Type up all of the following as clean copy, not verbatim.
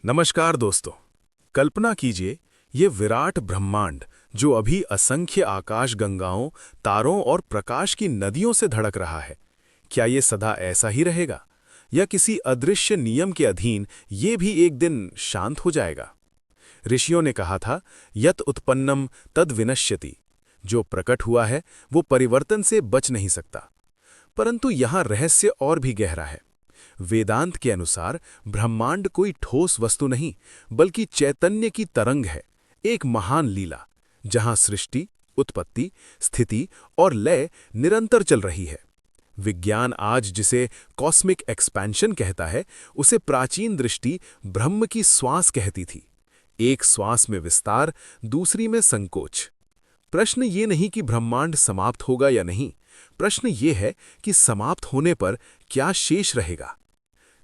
नमस्कार दोस्तों। कल्पना कीजिए, ये विराट ब्रह्मांड जो अभी असंख्य आकाश गंगाओं, तारों और प्रकाश की नदियों से धड़क रहा है, क्या ये सदा ऐसा ही रहेगा या किसी अदृश्य नियम के अधीन ये भी एक दिन शांत हो जाएगा? ऋषियों ने कहा था, यत उत्पन्नम तद विनश्यति। जो प्रकट हुआ है वो परिवर्तन से बच नहीं सकता। परंतु यहाँ रहस्य और भी गहरा है। वेदांत के अनुसार ब्रह्मांड कोई ठोस वस्तु नहीं, बल्कि चैतन्य की तरंग है, एक महान लीला, जहां सृष्टि, उत्पत्ति, स्थिति और लय निरंतर चल रही है। विज्ञान आज जिसे कॉस्मिक एक्सपेंशन कहता है, उसे प्राचीन दृष्टि ब्रह्म की श्वास कहती थी। एक श्वास में विस्तार, दूसरी में संकोच। प्रश्न ये नहीं कि ब्रह्मांड समाप्त होगा या नहीं, प्रश्न ये है कि समाप्त होने पर क्या शेष रहेगा।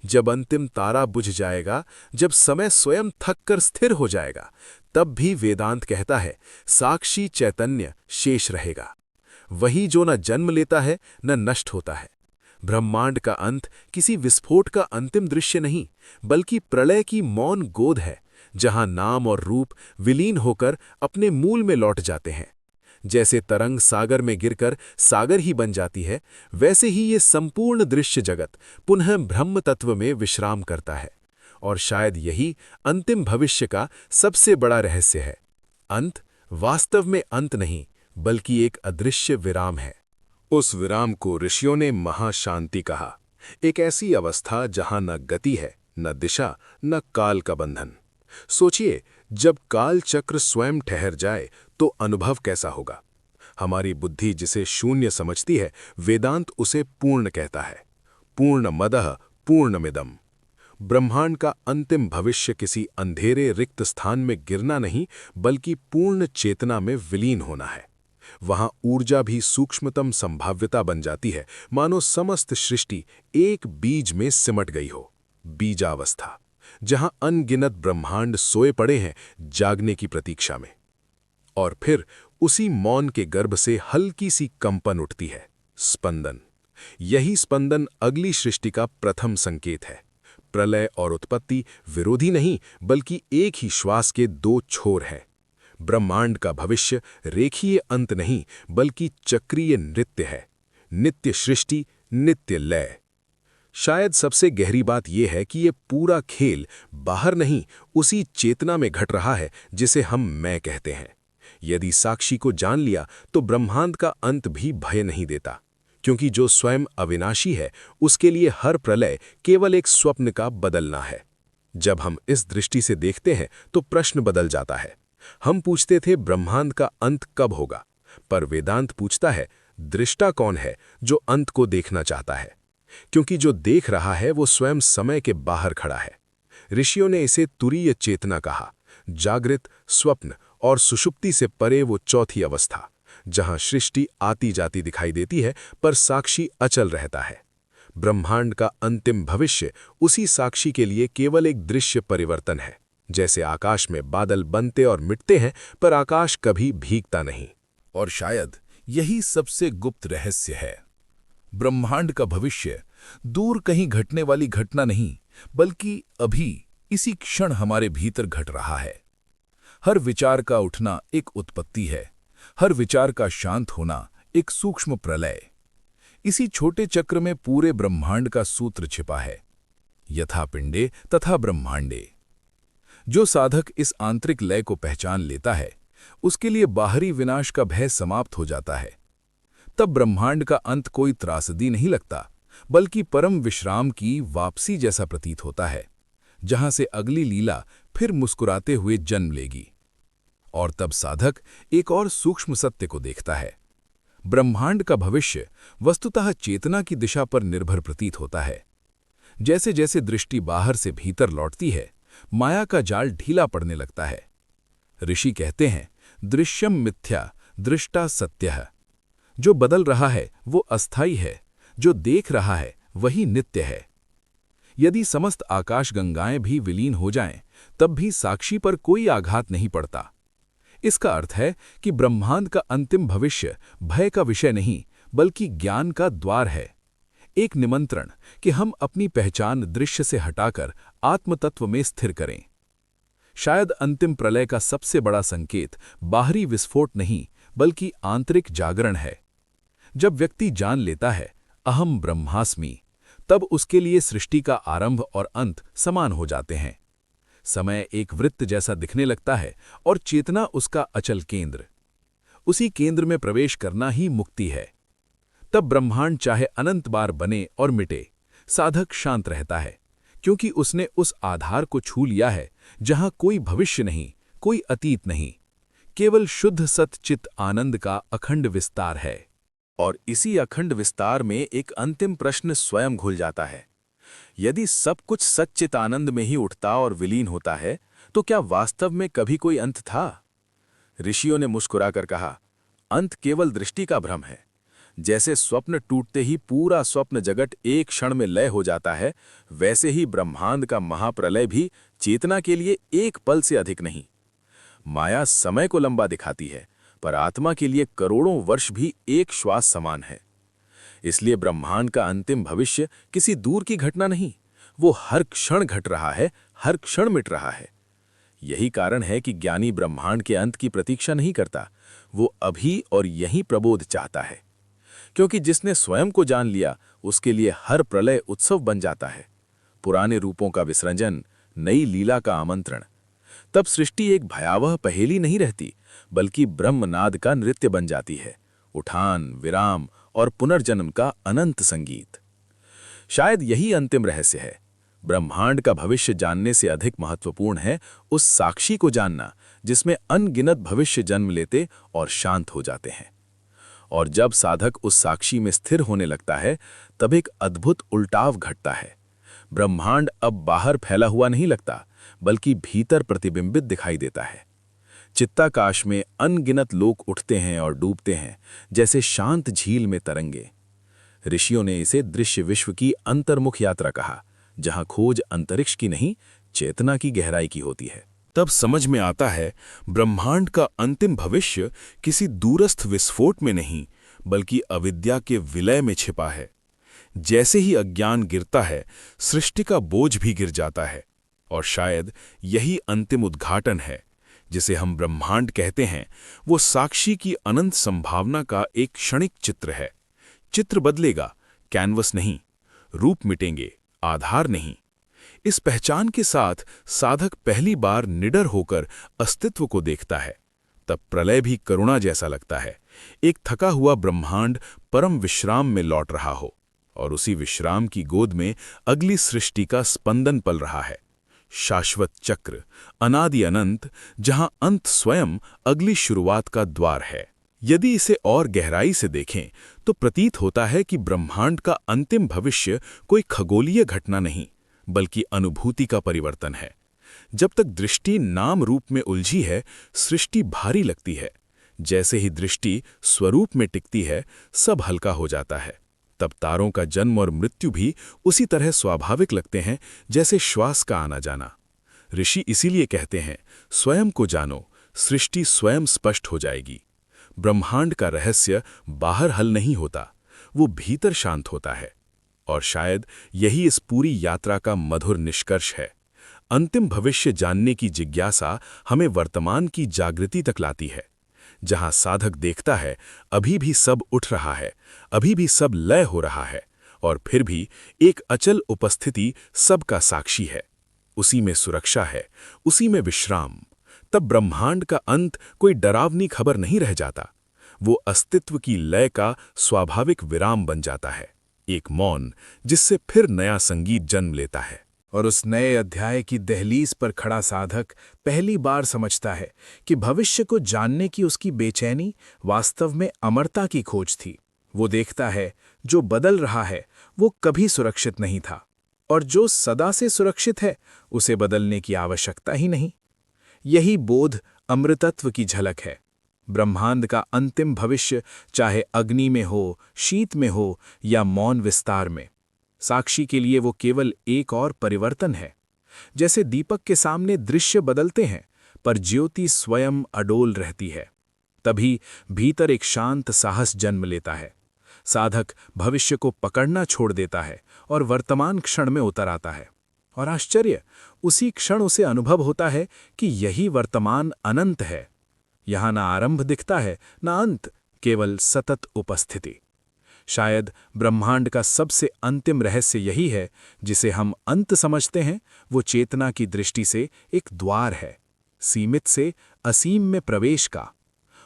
जब अंतिम तारा बुझ जाएगा, जब समय स्वयं थक कर स्थिर हो जाएगा, तब भी वेदांत कहता है साक्षी चैतन्य शेष रहेगा। वही जो न जन्म लेता है न नष्ट होता है। ब्रह्मांड का अंत किसी विस्फोट का अंतिम दृश्य नहीं, बल्कि प्रलय की मौन गोद है, जहां नाम और रूप विलीन होकर अपने मूल में लौट जाते हैं। जैसे तरंग सागर में गिरकर सागर ही बन जाती है, वैसे ही ये संपूर्ण दृश्य जगत पुनः ब्रह्म तत्व में विश्राम करता है। और शायद यही अंतिम भविष्य का सबसे बड़ा रहस्य है। अंत वास्तव में अंत नहीं, बल्कि एक अदृश्य विराम है। उस विराम को ऋषियों ने महाशांति कहा। एक ऐसी अवस्था जहां न गति है, न दिशा, न काल का बंधन। सोचिए, जब काल चक्र स्वयं ठहर जाए तो अनुभव कैसा होगा। हमारी बुद्धि जिसे शून्य समझती है, वेदांत उसे पूर्ण कहता है। पूर्णमदः पूर्णमिदम्। ब्रह्मांड का अंतिम भविष्य किसी अंधेरे रिक्त स्थान में गिरना नहीं, बल्कि पूर्ण चेतना में विलीन होना है। वहां ऊर्जा भी सूक्ष्मतम संभाव्यता बन जाती है, मानो समस्त सृष्टि एक बीज में सिमट गई हो। बीजावस्था, जहां अनगिनत ब्रह्मांड सोए पड़े हैं जागने की प्रतीक्षा में। और फिर उसी मौन के गर्भ से हल्की सी कंपन उठती है, स्पंदन। यही स्पंदन अगली सृष्टि का प्रथम संकेत है। प्रलय और उत्पत्ति विरोधी नहीं, बल्कि एक ही श्वास के दो छोर हैं। ब्रह्मांड का भविष्य रेखीय अंत नहीं, बल्कि चक्रीय नृत्य है। नित्य सृष्टि, नित्य लय। शायद सबसे गहरी बात यह है कि ये पूरा खेल बाहर नहीं, उसी चेतना में घट रहा है जिसे हम मैं कहते हैं। यदि साक्षी को जान लिया तो ब्रह्मांड का अंत भी भय नहीं देता, क्योंकि जो स्वयं अविनाशी है उसके लिए हर प्रलय केवल एक स्वप्न का बदलना है। जब हम इस दृष्टि से देखते हैं तो प्रश्न बदल जाता है। हम पूछते थे ब्रह्मांड का अंत कब होगा, पर वेदांत पूछता है दृष्टा कौन है जो अंत को देखना चाहता है, क्योंकि जो देख रहा है वो स्वयं समय के बाहर खड़ा है। ऋषियों ने इसे तुरीय चेतना कहा। जागृत, स्वप्न और सुषुप्ति से परे वो चौथी अवस्था, जहां सृष्टि आती जाती दिखाई देती है पर साक्षी अचल रहता है। ब्रह्मांड का अंतिम भविष्य उसी साक्षी के लिए केवल एक दृश्य परिवर्तन है। जैसे आकाश में बादल बनते और मिटते हैं, पर आकाश कभी भीगता नहीं। और शायद यही सबसे गुप्त रहस्य है। ब्रह्मांड का भविष्य दूर कहीं घटने वाली घटना नहीं, बल्कि अभी इसी क्षण हमारे भीतर घट रहा है। हर विचार का उठना एक उत्पत्ति है, हर विचार का शांत होना एक सूक्ष्म प्रलय। इसी छोटे चक्र में पूरे ब्रह्मांड का सूत्र छिपा है, यथा पिंडे तथा ब्रह्मांडे। जो साधक इस आंतरिक लय को पहचान लेता है, उसके लिए बाहरी विनाश का भय समाप्त हो जाता है। तब ब्रह्मांड का अंत कोई त्रासदी नहीं लगता, बल्कि परम विश्राम की वापसी जैसा प्रतीत होता है, जहां से अगली लीला फिर मुस्कुराते हुए जन्म लेगी। और तब साधक एक और सूक्ष्म सत्य को देखता है। ब्रह्मांड का भविष्य वस्तुतः चेतना की दिशा पर निर्भर प्रतीत होता है। जैसे जैसे दृष्टि बाहर से भीतर लौटती है, माया का जाल ढीला पड़ने लगता है। ऋषि कहते हैं, दृश्यम मिथ्या, दृष्टा सत्यः। जो बदल रहा है वो अस्थायी है, जो देख रहा है वही नित्य है। यदि समस्त आकाशगंगाएं भी विलीन हो जाएं, तब भी साक्षी पर कोई आघात नहीं पड़ता। इसका अर्थ है कि ब्रह्मांड का अंतिम भविष्य भय का विषय नहीं, बल्कि ज्ञान का द्वार है। एक निमंत्रण कि हम अपनी पहचान दृश्य से हटाकर आत्मतत्व में स्थिर करें। शायद अंतिम प्रलय का सबसे बड़ा संकेत बाहरी विस्फोट नहीं बल्कि आंतरिक जागरण है। जब व्यक्ति जान लेता है अहम ब्रह्मास्मि, तब उसके लिए सृष्टि का आरंभ और अंत समान हो जाते हैं। समय एक वृत्त जैसा दिखने लगता है और चेतना उसका अचल केंद्र। उसी केंद्र में प्रवेश करना ही मुक्ति है। तब ब्रह्मांड चाहे अनंत बार बने और मिटे, साधक शांत रहता है, क्योंकि उसने उस आधार को छू लिया है जहां कोई भविष्य नहीं, कोई अतीत नहीं, केवल शुद्ध सतचित आनंद का अखंड विस्तार है। और इसी अखंड विस्तार में एक अंतिम प्रश्न स्वयं घुल जाता है। यदि सब कुछ सच्चित आनंद में ही उठता और विलीन होता है, तो क्या वास्तव में कभी कोई अंत था? ऋषियों ने मुस्कुराकर कहा, अंत केवल दृष्टि का भ्रम है। जैसे स्वप्न टूटते ही पूरा स्वप्न जगत एक क्षण में लय हो जाता है, वैसे ही ब्रह्मांड का महाप्रलय भी चेतना के लिए एक पल से अधिक नहीं। माया समय को लंबा दिखाती है, पर आत्मा के लिए करोड़ों वर्ष भी एक श्वास समान है। इसलिए ब्रह्मांड का अंतिम भविष्य किसी दूर की घटना नहीं, वो हर क्षण घट रहा है, हर क्षण मिट रहा है। यही कारण है कि ज्ञानी ब्रह्मांड के अंत की प्रतीक्षा नहीं करता, वो अभी और यहीं प्रबोध चाहता है। क्योंकि जिसने स्वयं को जान लिया, उसके लिए हर प्रलय उत्सव बन जाता है, पुराने रूपों का विसर्जन, नई लीला का आमंत्रण। तब सृष्टि एक भयावह पहेली नहीं रहती, बल्कि ब्रह्मनाद का नृत्य बन जाती है, उठान, विराम और पुनर्जन्म का अनंत संगीत। शायद यही अंतिम रहस्य है। ब्रह्मांड का भविष्य जानने से अधिक महत्वपूर्ण है उस साक्षी को जानना, जिसमें अनगिनत भविष्य जन्म लेते और शांत हो जाते हैं। और जब साधक उस साक्षी में स्थिर होने लगता है, तब एक अद्भुत उल्टाव घटता है। ब्रह्मांड अब बाहर फैला हुआ नहीं लगता, बल्कि भीतर प्रतिबिंबित दिखाई देता है। चित्ताकाश में अनगिनत लोक उठते हैं और डूबते हैं, जैसे शांत झील में तरंगे। ऋषियों ने इसे दृश्य विश्व की अंतर्मुख यात्रा कहा, जहां खोज अंतरिक्ष की नहीं, चेतना की गहराई की होती है। तब समझ में आता है ब्रह्मांड का अंतिम भविष्य किसी दूरस्थ विस्फोट में नहीं, बल्कि अविद्या के विलय में छिपा है। जैसे ही अज्ञान गिरता है, सृष्टि का बोझ भी गिर जाता है। और शायद यही अंतिम उद्घाटन है, जिसे हम ब्रह्मांड कहते हैं। वो साक्षी की अनंत संभावना का एक क्षणिक चित्र है। चित्र बदलेगा, कैनवस नहीं। रूप मिटेंगे, आधार नहीं। इस पहचान के साथ साधक पहली बार निडर होकर अस्तित्व को देखता है। तब प्रलय भी करुणा जैसा लगता है। एक थका हुआ ब्रह्मांड परम विश्राम में लौट रहा हो, और उसी विश्राम की गोद में अगली सृष्टि का स्पंदन पल रहा है। शाश्वत चक्र, अनादि अनंत, जहां अंत स्वयं अगली शुरुआत का द्वार है। यदि इसे और गहराई से देखें, तो प्रतीत होता है कि ब्रह्मांड का अंतिम भविष्य कोई खगोलीय घटना नहीं, बल्कि अनुभूति का परिवर्तन है। जब तक दृष्टि नाम रूप में उलझी है, सृष्टि भारी लगती है। जैसे ही दृष्टि स्वरूप में टिकती है, सब हल्का हो जाता है। तब तारों का जन्म और मृत्यु भी उसी तरह स्वाभाविक लगते हैं, जैसे श्वास का आना जाना। ऋषि इसीलिए कहते हैं, स्वयं को जानो, सृष्टि स्वयं स्पष्ट हो जाएगी। ब्रह्मांड का रहस्य बाहर हल नहीं होता, वो भीतर शांत होता है। और शायद यही इस पूरी यात्रा का मधुर निष्कर्ष है। अंतिम भविष्य जानने की जिज्ञासा हमें वर्तमान की जागृति तक लाती है, जहां साधक देखता है अभी भी सब उठ रहा है, अभी भी सब लय हो रहा है, और फिर भी एक अचल उपस्थिति सबका साक्षी है। उसी में सुरक्षा है, उसी में विश्राम। तब ब्रह्मांड का अंत कोई डरावनी खबर नहीं रह जाता, वो अस्तित्व की लय का स्वाभाविक विराम बन जाता है, एक मौन जिससे फिर नया संगीत जन्म लेता है। और उस नए अध्याय की दहलीज पर खड़ा साधक पहली बार समझता है कि भविष्य को जानने की उसकी बेचैनी वास्तव में अमरता की खोज थी। वो देखता है जो बदल रहा है वो कभी सुरक्षित नहीं था, और जो सदा से सुरक्षित है उसे बदलने की आवश्यकता ही नहीं। यही बोध अमृतत्व की झलक है। ब्रह्मांड का अंतिम भविष्य चाहे अग्नि में हो, शीत में हो या मौन विस्तार में, साक्षी के लिए वो केवल एक और परिवर्तन है। जैसे दीपक के सामने दृश्य बदलते हैं, पर ज्योति स्वयं अडोल रहती है। तभी भीतर एक शांत साहस जन्म लेता है। साधक भविष्य को पकड़ना छोड़ देता है और वर्तमान क्षण में उतर आता है। और आश्चर्य, उसी क्षण उसे अनुभव होता है कि यही वर्तमान अनंत है। यहाँ ना आरंभ दिखता है, ना अंत, केवल सतत उपस्थिति। शायद ब्रह्मांड का सबसे अंतिम रहस्य यही है, जिसे हम अंत समझते हैं, वो चेतना की दृष्टि से एक द्वार है, सीमित से असीम में प्रवेश का।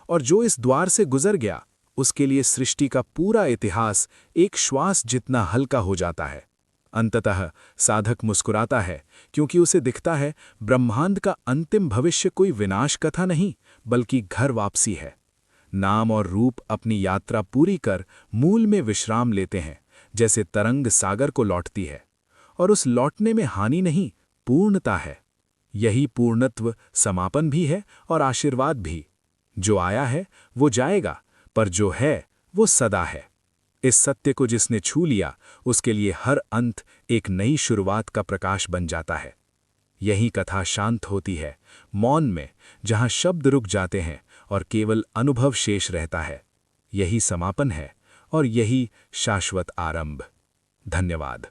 और जो इस द्वार से गुजर गया, उसके लिए सृष्टि का पूरा इतिहास एक श्वास जितना हल्का हो जाता है। अंततः साधक मुस्कुराता है, क्योंकि उसे दिखता है ब्रह्मांड का अंतिम भविष्य कोई विनाश कथा नहीं, बल्कि घर वापसी है। नाम और रूप अपनी यात्रा पूरी कर मूल में विश्राम लेते हैं, जैसे तरंग सागर को लौटती है। और उस लौटने में हानि नहीं, पूर्णता है। यही पूर्णत्व समापन भी है और आशीर्वाद भी। जो आया है वो जाएगा, पर जो है वो सदा है। इस सत्य को जिसने छू लिया, उसके लिए हर अंत एक नई शुरुआत का प्रकाश बन जाता है। यही कथा शांत होती है, मौन में, जहां शब्द रुक जाते हैं और केवल अनुभव शेष रहता है। यही समापन है और यही शाश्वत आरंभ। धन्यवाद।